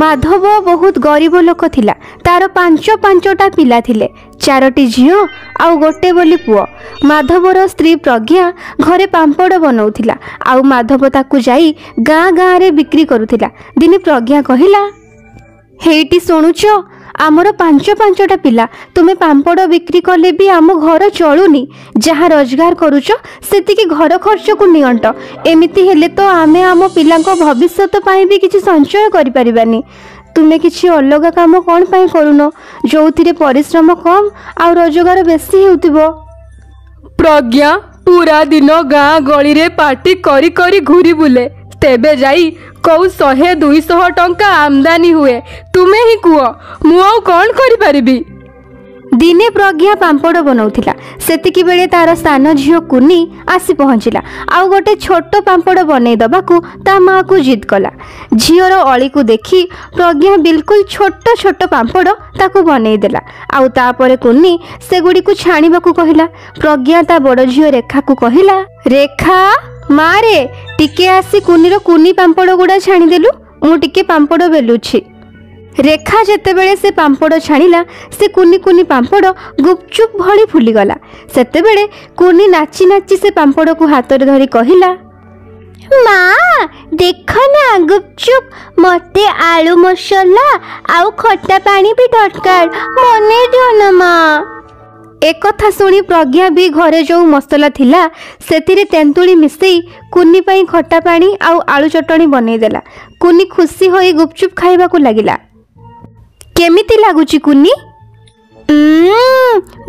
माधव बहुत गरीब लोक थिला। तार पांचटा पिला थिले, 4टी झियो आउ गोटे बोली पुओ। माधवर स्त्री प्रज्ञा घरे पांपड़ बनाउथिला आउ माधव ताकू जाई गाँ गाँ रे बिक्री करुथिला। दिने प्रज्ञा कहिला, हेटी शुणुच आमर 5टा पिला, तुमे पांपड़ बिक्री कले भी आम घर चलुनी। जहाँ रोजगार करुच सेतिकी घर खर्च को नियंट। एमिति हेले तो आमे आम पिलांको भविष्यत पाई भी किछि संचय करि परिबानी। तुमे किछि अलग काम कोन पाई करूनो जोथिरे परिश्रम कम आ रोजगार बेसी हेउतिबो। प्रज्ञा पूरा दिन गाँ गली रे पार्टी करी करी घूरी बुले, तेबे जाई कौ 100-200 टंका आमदानी हुए। तुमे ही कुह मु आउ कौन करि परिबी। दिने प्रज्ञा पांपड़ बनाउथिला, सेतिकी बेले तार सान झियो कुनी आसी पहुँचिला आउ गोटे छोट पांपड़ बनै दबाकू ता माँ को जिद कला। झियोर अली को देखी प्रज्ञा बिल्कुल छोट छोट पांपड़ ताकू बनै देला आउ तापरे कुनी सेगुडी को छाणीबाकू कहिला। प्रज्ञा ता बड़ झियो रेखा को कहिला, रेखा मारे टिके आसी कुनीर कुनी पांपड़ गुडा छाणी देलु, मु टिके पांपड़ बेलुछि। रेखा जेतेबेले से पांपड़ छाणिला से कुनी कुनी पांपड़ गुपचुप भली फुलीगला। सेतेबेले कुनी नाची नाची से पांपड़ को हाथ रे धरी कहिला, माँ देख ना गुपचुप, मते आलू मसला आउ खट्टा पानी भी दरकार, मने दियो ना माँ। एक कथा सुनी प्रज्ञा भी घरे जो मसला थिला सेतिरे तेंतुली मिसई कुनी पई खट्टा पानी आउ आलू चटणी बनै देला। कुनी खुशी होई गुपचुप खाइबा को लागिला। केमिति लागुची कुनी?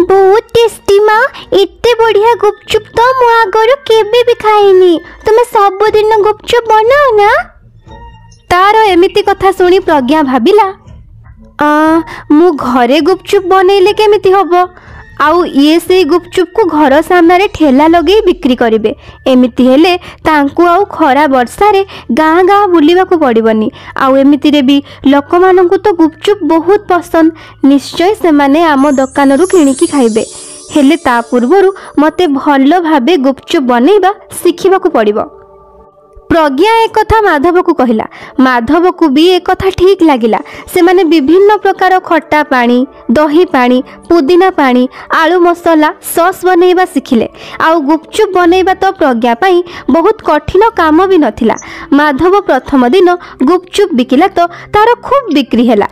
बहुत टेस्टी माँ, एते बढ़िया गुपचुप तो मु आगरो केबे भी खाइनी। तुमे सब दिन गुपचुप बनाओ ना? तार एमिति कथा सुनी प्रज्ञा भाबिला, मु घरे गुपचुप बनैले केमिति हबो? आउ ये से गुपचुप को घर सामने ठेला लगे बिक्री करिवे। एमिति हेले तांकु आउ खरा वर्षा रे गाँ गाँ बुलिबा को पड़िबनी। आउ एमिति रे भी लोक मानंकु तो गुपचुप बहुत पसंद, निश्चय से माने आम दुकान रु किणिकी खाइबे। हेले ता पूर्वरु मते भलो भाबे गुपचुप बनैबा सिखिबा को पड़िबो। प्रज्ञा एक कथा माधव को कहिला। माधव को भी एक कथा ठीक लागिला। से माने विभिन्न प्रकार खट्टा पानी, दही पानी, पुदीना पानी, आलू मसला, सॉस बनैबा सिखिले। आउ गुपचुप बनैबा तो प्रज्ञा पाई बहुत कठिन काम भी नथिला। माधव प्रथम दिन गुपचुप बिकिला तो तार खूब बिक्री हैला।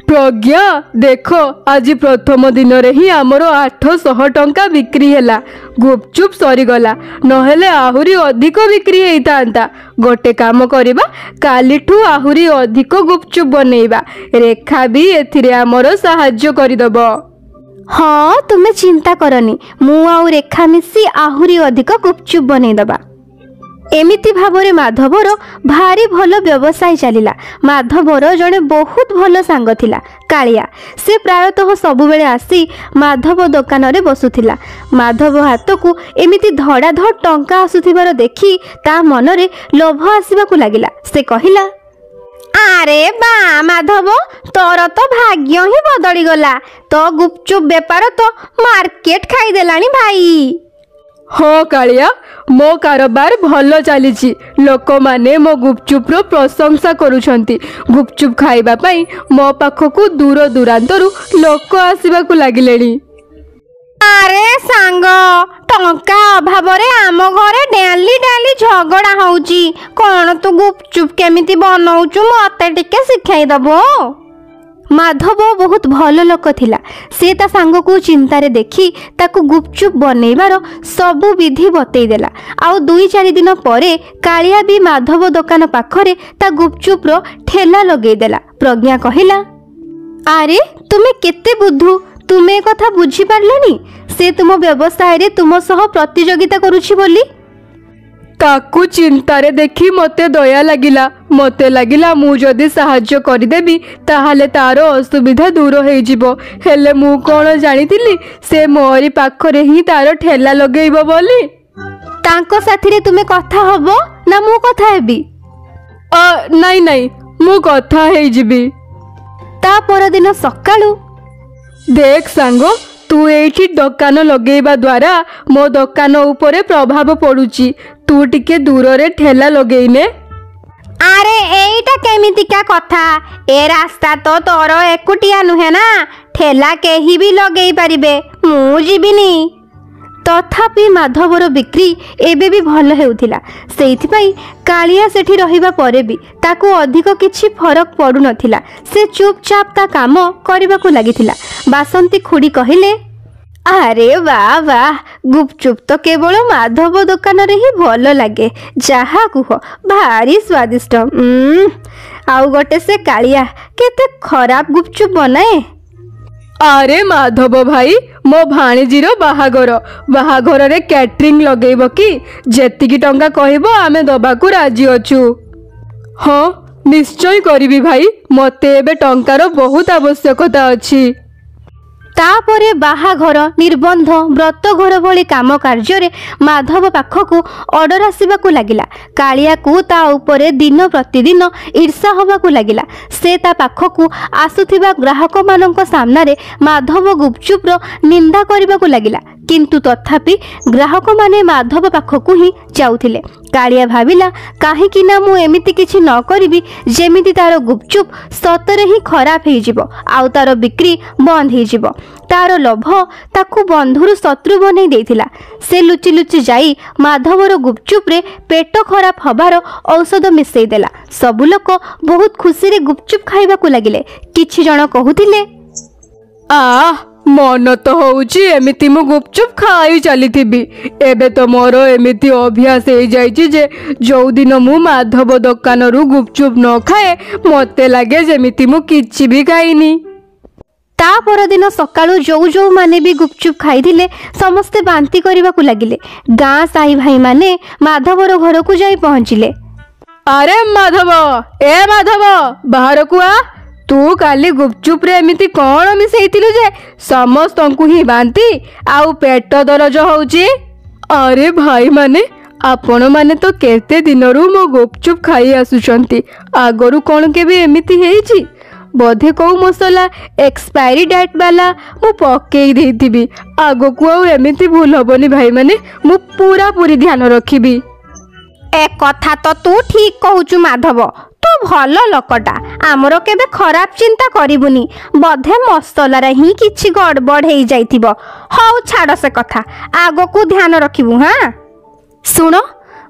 प्रज्ञा देख आज प्रथम दिन रे ही आमर 800 टंका बिक्री हैला। गुपचुप सरीगला, नहेले आहुरी अधिक बिक्री हेइतांता। गोटे काम करिबा, कालीठू आहुरी अधिक गुपचुप बनैबा। रेखा भी एथिरे आमर सहाय्य करिदबो। हाँ तुमे चिंता करनी, मु आउ रेखा मिसी आहुरी अधिक गुपचुप बनैदबा। एमिति भावरे माधवर भारी भल व्यवसाय चलिला। माधवर जड़े बहुत भल सांग थिला कालिया। से प्रायतः सबुबेले आसी माधव दुकान रे बसुथिला। माधव हाथ को एमिति धड़ाधड़ टंका आसुथिबार देखी ता मनरे लोभ आसीबाकू लागिला। से कहिला, अरे बा माधव, तोर तो भाग्य ही बदली गला। तो गुपचुप बेपार तो मार्केट खाई देलानी भाई। हाँ कालिया, मो कारोबार भल चली। लोक माने मो गुपचुप्र प्रशंसा करुछंती। गुपचुप खाइबा पाई मो पाखकू दूर दूरांतरु लोक आसीबाकू लागिलेनी। अरे सांग, टंका अभाव रे आम घरे डेली डेली झगड़ा होउची। कौन तू गुपचुप केमिति बनाउचु मते टिके सिखाई दबो? माधव बहुत भल लोक थिला। से ता सांग को चिंतारे देखी ताकू गुपचुप बनैबार सबु विधि बतई देला। आउ 2-4 दिन परे कालिया भी माधव दुकान पाखरे ता गुपचुप रो ठेला लगई देला। प्रज्ञा कहिला, अरे तुमे केते बुद्धू, तुमे कथा बुझी पारलनी? से तुम व्यवसाय रे तुम सह प्रतियोगिता करूछि बोली। ताकू चिंतारे देखी मते दया लागिला। मते लागिला मु जदि सहाय्य करिदेबी ताहाले तार असुविधा दूर हो जिवो। हेले मु कोन जानितिली से मोरी पाखरे ही तार ठेला लगेइबो बोली। तांको साथीरे तुमे कथा हबो ना मु कथा हेबी? नाई नाई, मु कथा हे जिबी। ता पर दिन सकाळू, देख सांगो, तू एठी दुकान लगेइबा द्वारा मो दुकान उपरे प्रभाव पड़ुची। तू टिके दूर रे ठेला लगेइने। ଆରେ ଏଇଟା କେମିତିକା କଥା? ଏ ରାସ୍ତା ତ ତୋର ଏକୁଟିଆ ନୁହେଁ ନା, ଠେଲା କେହି ବି ଲଗେଇ ପାରିବେ, ମୁଁ ଯିବିନି। ତଥାପି ମାଧବର ବିକ୍ରି ଏବେ ବି ଭଲ ହେଉଥିଲା। ସେଇଥିପାଇଁ କାଳିଆ ସେଠି ରହିବା ପରେ ବି ତାକୁ ଅଧିକ କିଛି ଫରକ ପଡ଼ୁନଥିଲା। ସେ ଚୁପଚାପ ତା କାମ କରିବାକୁ ଲାଗିଥିଲା। ବାସନ୍ତୀ ଖୁଡ଼ି କହିଲେ, ଆରେ ବାଃ ବାଃ, ଗୁପଚୁପ ତ କେବଳ ମାଧବ ଦୋକାନରେ ହିଁ ଭଲ ଲାଗେ। ଯାହା କୁହ, ଭାରି ସ୍ୱାଦିଷ୍ଟ। ଆଉ ଗୋଟେ ସେ କାଳିଆ, କେତେ ଖରାପ ଗୁପଚୁପ ବନାଏ। ଆରେ ମାଧବ ଭାଇ, ମୋ ଭାଣିଜୀର ବାହାଘରରେ କ୍ୟାଟରିଂ ଲଗେଇବ କି? ଯେତିକି ଟଙ୍କା କହିବ ଆମେ ଦବାକୁ ରାଜି ଅଛୁ। ହଁ, ନିଶ୍ଚୟ କରିବି ଭାଇ, ମୋତେ ଏବେ ଟଙ୍କାର ବହୁତ ଆବଶ୍ୟକତା ଅଛି। ତାପରେ ବାହାଘର, ନିର୍ବନ୍ଧ, ବ୍ରତଘର ଭଳି କାମ କାର୍ଯ୍ୟରେ ମାଧବ ପାଖକୁ ଅର୍ଡର ଆସିବାକୁ ଲାଗିଲା। କାଳିଆକୁ ତା ଉପରେ ଦିନ ପ୍ରତିଦିନ ଈର୍ଷା ହେବାକୁ ଲାଗିଲା। ସେ ତା ପାଖକୁ ଆସୁଥିବା ଗ୍ରାହକମାନଙ୍କ ସାମ୍ନାରେ ମାଧବ ଗୁପଚୁପର ନିନ୍ଦା କରିବାକୁ ଲାଗିଲା। କିନ୍ତୁ ତଥାପି ଗ୍ରାହକମାନେ ମାଧବ ପାଖକୁ ହିଁ ଯାଉଥିଲେ। କାଳିଆ ଭାବିଲା, କାହିଁକି ନା ମୁଁ ଏମିତି କିଛି ନ କରିବି ଯେମିତି ତାର ଗୁପଚୁପ ସତରେ ହିଁ ଖରାପ ହେଇଯିବ ଆଉ ତାର ବିକ୍ରି ବନ୍ଦ ହେଇଯିବ। ତାର ଲୋଭ ତାକୁ ବନ୍ଧୁରୁ ଶତ୍ରୁ ବନେଇ ଦେଇଥିଲା। ସେ ଲୁଚି ଲୁଚି ଯାଇ ମାଧବର ଗୁପଚୁପରେ ପେଟ ଖରାପ ହବାର ଔଷଧ ମିଶାଇ ଦେଲା। ସବୁ ଲୋକ ବହୁତ ଖୁସିରେ ଗୁପଚୁପ ଖାଇବାକୁ ଲାଗିଲେ। କିଛି ଜଣ କହୁଥିଲେ, ମନ ତ ହଉଛି ଏମିତି ମୁଁ ଗୁପଚୁପ ଖାଇ ଚାଲିଥିବି। ଏବେ ତ ମୋର ଏମିତି ଅଭ୍ୟାସ ହେଇଯାଇଛି ଯେ ଯୋଉଦିନ ମୁଁ ମାଧବ ଦୋକାନରୁ ଗୁପଚୁପ ନ ଖାଏ ମୋତେ ଲାଗେ ଯେମିତି ମୁଁ କିଛି ବି ଖାଇନି। ତା ପରଦିନ ସକାଳୁ ଯୋଉମାନେ ବି ଗୁପଚୁପ ଖାଇଥିଲେ ସମସ୍ତେ ବାନ୍ତି କରିବାକୁ ଲାଗିଲେ। ଗାଁ ସାହି ଭାଇମାନେ ମାଧବର ଘରକୁ ଯାଇ ପହଞ୍ଚିଲେ। ଆରେ ମାଧବ, ବାହାରକୁ ଆ। ତୁ କାଲି ଗୁପଚୁପରେ ଏମିତି କ'ଣ ମିଶେଇଥିଲୁ ଯେ ସମସ୍ତଙ୍କୁ ହିଁ ବାନ୍ତି ଆଉ ପେଟ ଦରଜ ହଉଛି? ଆରେ ଭାଇମାନେ, ଆପଣମାନେ ତ କେତେ ଦିନରୁ ମୋ ଗୁପଚୁପ ଖାଇ ଆସୁଛନ୍ତି। ଆଗରୁ କ'ଣ କେବେ ଏମିତି ହେଇଛି? ବୋଧେ କୋଉ ମସଲା ଏକ୍ସପାୟରି ଡେଟ୍ ବାଲା ମୁଁ ପକେଇ ଦେଇଥିବି। ଆଗକୁ ଆଉ ଏମିତି ଭୁଲ ହବନି ଭାଇମାନେ, ମୁଁ ପୁରାପୁରି ଧ୍ୟାନ ରଖିବି। ଏ କଥା ତ ତୁ ଠିକ କହୁଛୁ ମାଧବ, ତୁ ଭଲ ଲୋକଟା। ଆମର କେବେ ଖରାପ ଚିନ୍ତା କରିବୁନି। ବୋଧେ ମସଲାରେ ହିଁ କିଛି ଗଡ଼ବଡ଼ ହେଇଯାଇଥିବ। ହଉ ଛାଡ଼ ସେ କଥା, ଆଗକୁ ଧ୍ୟାନ ରଖିବୁ। ହଁ ଶୁଣ,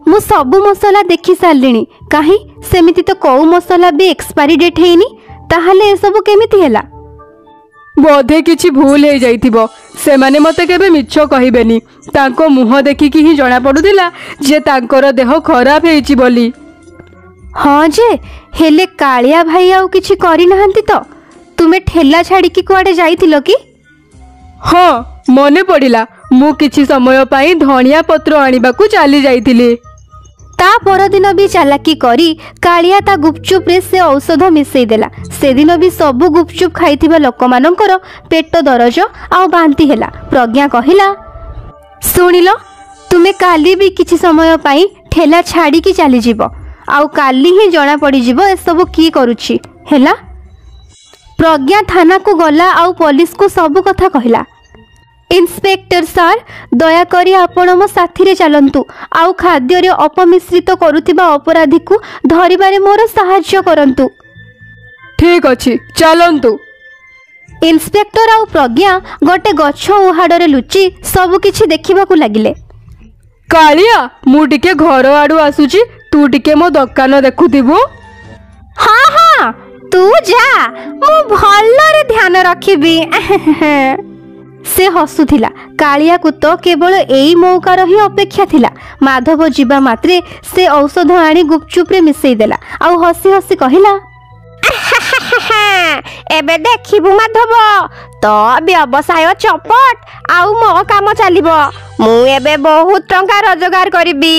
ମୁଁ ସବୁ ମସଲା ଦେଖି ସାରିଲିଣି। କାହିଁ, ସେମିତି ତ କୋଉ ମସଲା ବି ଏକ୍ସପାୟରି ଡେଟ୍ ହେଇନି। ତାହେଲେ ଏସବୁ କେମିତି ହେଲା? ବୋଧେ କିଛି ଭୁଲ ହେଇଯାଇଥିବ। ସେମାନେ ମୋତେ କେବେ ମିଛ କହିବେନି। ତାଙ୍କ ମୁହଁ ଦେଖିକି ହିଁ ଜଣାପଡ଼ୁଥିଲା ଯେ ତାଙ୍କର ଦେହ ଖରାପ ହେଇଛି ବୋଲି। ହଁ ଯେ, ହେଲେ କାଳିଆ ଭାଇ ଆଉ କିଛି କରିନାହାନ୍ତି ତ? ତୁମେ ଠେଲା ଛାଡ଼ିକି କୁଆଡ଼େ ଯାଇଥିଲ କି? ହଁ, ମନେ ପଡ଼ିଲା। ମୁଁ କିଛି ସମୟ ପାଇଁ ଧଣିଆ ପତ୍ର ଆଣିବାକୁ ଚାଲି ଯାଇଥିଲି। ତା ପରଦିନ ବି ଚାଲାକି କରି କାଳିଆ ତା ଗୁପଚୁପରେ ସେ ଔଷଧ ମିଶାଇ ଦେଲା। ସେଦିନ ବି ସବୁ ଗୁପଚୁପ ଖାଇଥିବା ଲୋକମାନଙ୍କର ପେଟ ଦରଜ ଆଉ ବାନ୍ତି ହେଲା। ପ୍ରଜ୍ଞା କହିଲା, ଶୁଣିଲ, ତୁମେ କାଲି ବି କିଛି ସମୟ ପାଇଁ ଠେଲା ଛାଡ଼ିକି ଚାଲିଯିବ। ଆଉ କାଲି ହିଁ ଜଣା ପଡ଼ିଯିବ ଏସବୁ କିଏ କରୁଛି, ହେଲା? ପ୍ରଜ୍ଞା ଥାନାକୁ ଗଲା ଆଉ ପୋଲିସକୁ ସବୁ କଥା କହିଲା। ଇନ୍ସପେକ୍ଟର ସାର୍, ଦୟାକରି ଆପଣ ମୋ ସାଥିରେ ଚାଲନ୍ତୁ ଆଉ ଖାଦ୍ୟରେ ଅପମିଶ୍ରିତ କରୁଥିବା ଅପରାଧୀକୁ ଧରିବାରେ ମୋର ସାହାଯ୍ୟ କରନ୍ତୁ। ଠିକ ଅଛି, ଚାଲନ୍ତୁ। ଇନ୍ସପେକ୍ଟର ଆଉ ପ୍ରଜ୍ଞା ଗୋଟେ ଗଛ ଉହାଡ଼ରେ ଲୁଚି ସବୁ କିଛି ଦେଖିବାକୁ ଲାଗିଲେ। କାଳିଆ, ମୁଁ ଟିକେ ଘର ଆଡ଼ୁ ଆସୁଛି, ତୁ ଟିକେ ମୋ ଦୋକାନ ଦେଖୁଥିବୁ। ହଁ ହଁ, ତୁ ଯା, ମୁଁ ଭଲରେ ଧ୍ୟାନ ରଖିବି। ସେ ହସୁଥିଲା। କାଳିଆକୁ ତ କେବଳ ଏଇ ମୌକାର ହିଁ ଅପେକ୍ଷା ଥିଲା। ମାଧବ ଯିବା ମାତ୍ରେ ସେ ଔଷଧ ଆଣି ଗୁପଚୁପରେ ମିଶାଇ ଦେଲା ଆଉ ହସି ହସି କହିଲା, ଏବେ ଦେଖିବୁ ମାଧବ, ତ ବ୍ୟବସାୟ ଚପଟ ଆଉ ମୋ କାମ ଚାଲିବ। ମୁଁ ଏବେ ବହୁତ ଟଙ୍କା ରୋଜଗାର କରିବି।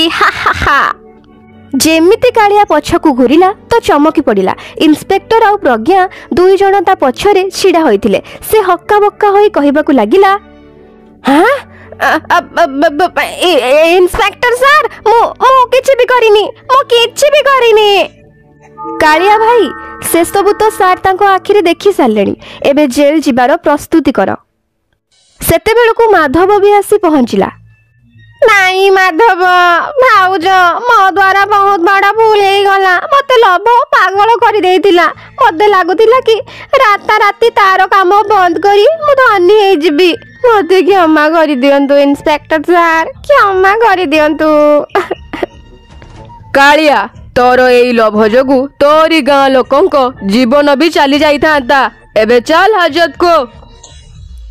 ଯେମିତି କାଳିଆ ପଛକୁ ଘୁରିଲା ତ ଚମକି ପଡ଼ିଲା। ଇନ୍ସପେକ୍ଟର ଆଉ ପ୍ରଜ୍ଞା ଦୁଇ ଜଣ ତା ପଛରେ ଛିଡ଼ା ହୋଇଥିଲେ। ସେ ହକ୍କା ବକ୍କା ହୋଇ କହିବାକୁ ଲାଗିଲା, ଇନ୍ସପେକ୍ଟର ସାର୍, ମୁଁ କିଛି ବି କରିନି। କାଳିଆ ଭାଇ, ସେସବୁ ତ ସାର୍ ତାଙ୍କ ଆଖିରେ ଦେଖି ସାରିଲେଣି। ଏବେ ଜେଲ୍ ଯିବାର ପ୍ରସ୍ତୁତି କର। ସେତେବେଳକୁ ମାଧବ ବି ଆସି ପହଞ୍ଚିଲା। ନାଇଁ ମାଧବ ଭାଉଜ ମୋ ଦ୍ୱାରା ବହୁତ ବଡ଼ ଭୁଲ ହେଇଗଲା। ମତେ ଲୋଭ ପାଗଳ କରିଦେଇଥିଲା। ମତେ ଲାଗୁଥିଲା କି ରାତାରାତି ତାର କାମ ବନ୍ଦ କରି ମୁଁ ଧନୀ ହେଇଯିବି। ମତେ କ୍ଷମା କରିଦିଅନ୍ତୁ ଇନ୍ସପେକ୍ଟର ସାର୍, କ୍ଷମା କରିଦିଅନ୍ତୁ। କାଳିଆ, ତୋର ଏଇ ଲୋଭ ଯୋଗୁ ତୋରି ଗାଁ ଲୋକଙ୍କ ଜୀବନ ବି ଚାଲି ଯାଇଥାନ୍ତା। ଏବେ ଚାଲ ହାଜତକୁ।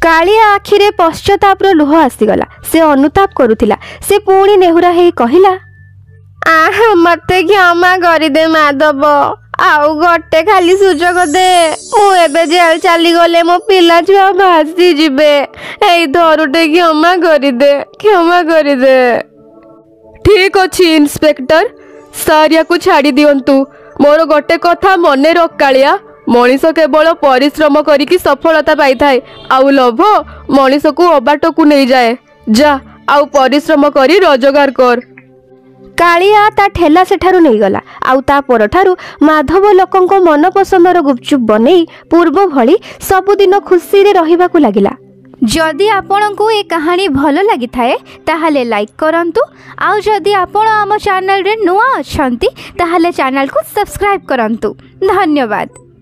କାଳିଆ ଆଖିରେ ପଶ୍ଚାତାପର ଲୁହ ଆସିଗଲା। ସେ ଅନୁତାପ କରୁଥିଲା। ସେ ପୁଣି ନେହୁରା ହେଇ କହିଲା, ମତେ କ୍ଷମା କରିଦେ ମାଧବ, ଆଉ ଗୋଟେ ଖାଲି ସୁଯୋଗ ଦେ। ମୁଁ ଏବେ ଜେଲ ଚାଲିଗଲେ ମୋ ପିଲା ଛୁଆ ଭାସିଯିବେ। ଏଇ ଥରୁଟେ କ୍ଷମା କରିଦେ, କ୍ଷମା କରିଦେ। ଠିକ ଅଛି ଇନ୍ସପେକ୍ଟର ସାର୍, ୟାକୁ ଛାଡ଼ି ଦିଅନ୍ତୁ। ମୋର ଗୋଟେ କଥା ମନେ ରଖ କାଳିଆ, ମଣିଷ କେବଳ ପରିଶ୍ରମ କରିକି ସଫଳତା ପାଇଥାଏ, ଆଉ ଲୋଭ ମଣିଷକୁ ଅବାଟକୁ ନେଇଯାଏ। ଯା ଆଉ ପରିଶ୍ରମ କରି ରୋଜଗାର କର। କାଳିଆ ତା ଠେଲା ସେଠାରୁ ନେଇଗଲା। ଆଉ ତା ପରଠାରୁ ମାଧବ ଲୋକଙ୍କ ମନପସନ୍ଦର ଗୁପଚୁପ୍ ବନେଇ ପୂର୍ବ ଭଳି ସବୁଦିନ ଖୁସିରେ ରହିବାକୁ ଲାଗିଲା। ଯଦି ଆପଣଙ୍କୁ ଏ କାହାଣୀ ଭଲ ଲାଗିଥାଏ ତାହେଲେ ଲାଇକ୍ କରନ୍ତୁ। ଆଉ ଯଦି ଆପଣ ଆମ ଚ୍ୟାନେଲରେ ନୂଆ ଅଛନ୍ତି ତାହେଲେ ଚ୍ୟାନେଲକୁ ସବସ୍କ୍ରାଇବ୍ କରନ୍ତୁ। ଧନ୍ୟବାଦ।